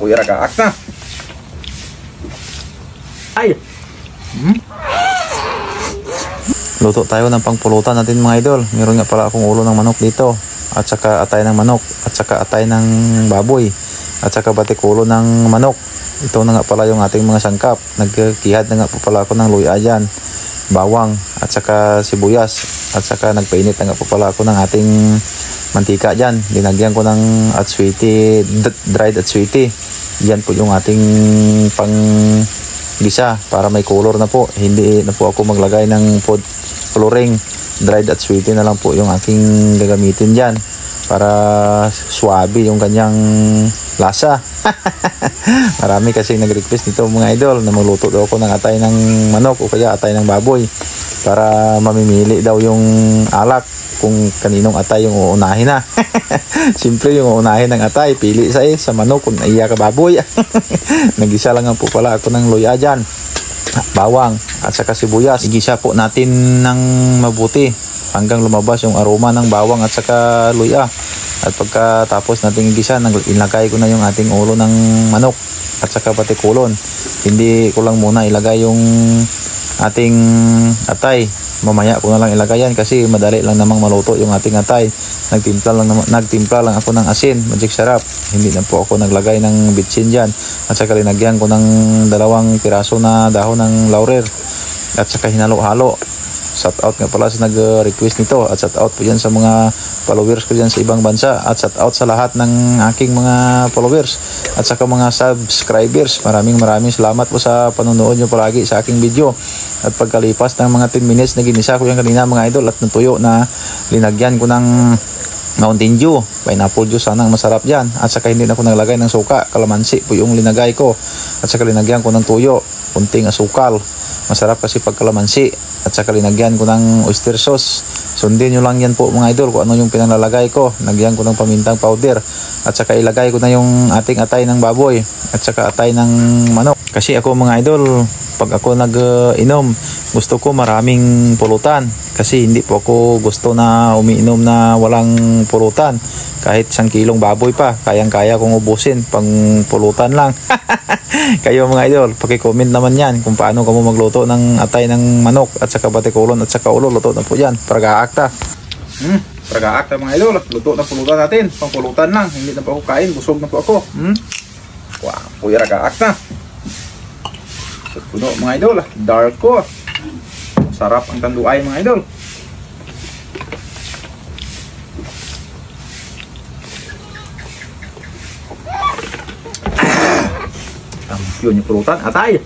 puyra ka akta. Ay. Luto tayo ng pangpulutan natin mga idol. Meron nga pala akong ulo ng manok dito. At saka atay ng manok. At saka atay ng baboy. At saka batikulo ng manok. Ito na nga pala yung ating mga sangkap. Nagkihad na nga po pala ako ng luya dyan. Bawang. At saka sibuyas. At saka nagpainit na nga po pala ako ng ating mantika dyan. Linagyan ko ng atswiti, dried atswiti. Yan po yung ating pang gisa para may color na po. Hindi na po ako maglagay ng food coloring. Dried atswiti na lang po yung aking gagamitin dyan para swabe yung kanyang lasa. Marami kasi nag-request nito mga idol na magluto daw ako ng atay ng manok o kaya atay ng baboy para mamimili daw yung alak kung kaninong atay yung uunahin na. Siyempre yung uunahin ng atay, pili sa manok kung naiya ka baboy. Nagisa lang po pala ako ng luya dyan, bawang at saka sibuyas. Igisa po natin ng mabuti hanggang lumabas yung aroma ng bawang at saka luya. At pagkatapos nating igisa, ilagay ko na yung ating ulo ng manok at saka pati kulon. Hindi ko lang muna ilagay yung ating atay. Mamaya ko na lang ilagay yan kasi madali lang namang maluto yung ating atay. Nagtimpla lang ako ng asin, magic sarap. Hindi na po ako naglagay ng bitsin dyan. At saka linagyan ko ng 2 piraso na dahon ng laurel. At saka hinalo-halo. Shout out nga pala sa nag-request nito. At shout out po yan sa mga followers ko dyan sa ibang bansa. At shout out sa lahat ng aking mga followers. At saka mga subscribers. Maraming salamat po sa panonood nyo palagi sa aking video. At pagkalipas ng mga 10 minutes na ginisa ko yan kanina mga idol at natuyo na linagyan ko ng Mountain Dew, pineapple juice, sana masarap yan. At saka hindi na ako naglagay ng suka, kalamansi po yung linagay ko. At saka linagyan ko ng tuyo, kunting asukal. Masarap kasi pag kalamansi. At saka linagyan ko ng oyster sauce. Sundin nyo lang yan po mga idol kung ano yung pinalalagay ko. Nagyan ko ng pamintang powder. At saka ilagay ko na yung ating atay ng baboy. At saka atay ng manok. Kasi ako mga idol, pag ako nag-inom, gusto ko maraming pulutan. Kasi hindi po ako gusto na umiinom na walang pulutan. Kahit 1 kilong baboy pa, kayang-kaya kong ubusin pang pulutan lang. Kayo mga idol, paki-comment naman yan kung paano kamo magluto ng atay ng manok at saka batikulon at saka ulo. Luto na po yan, praga-akta. Praga-akta mga idol, luto na pulutan natin. Pang pulutan lang, hindi na po ako kain, busog na po ako. Wow, puya raga-akta. Puno mga idol, dark ko. Sarap ang tanduay mga idol. Yun yung pulutan, atay.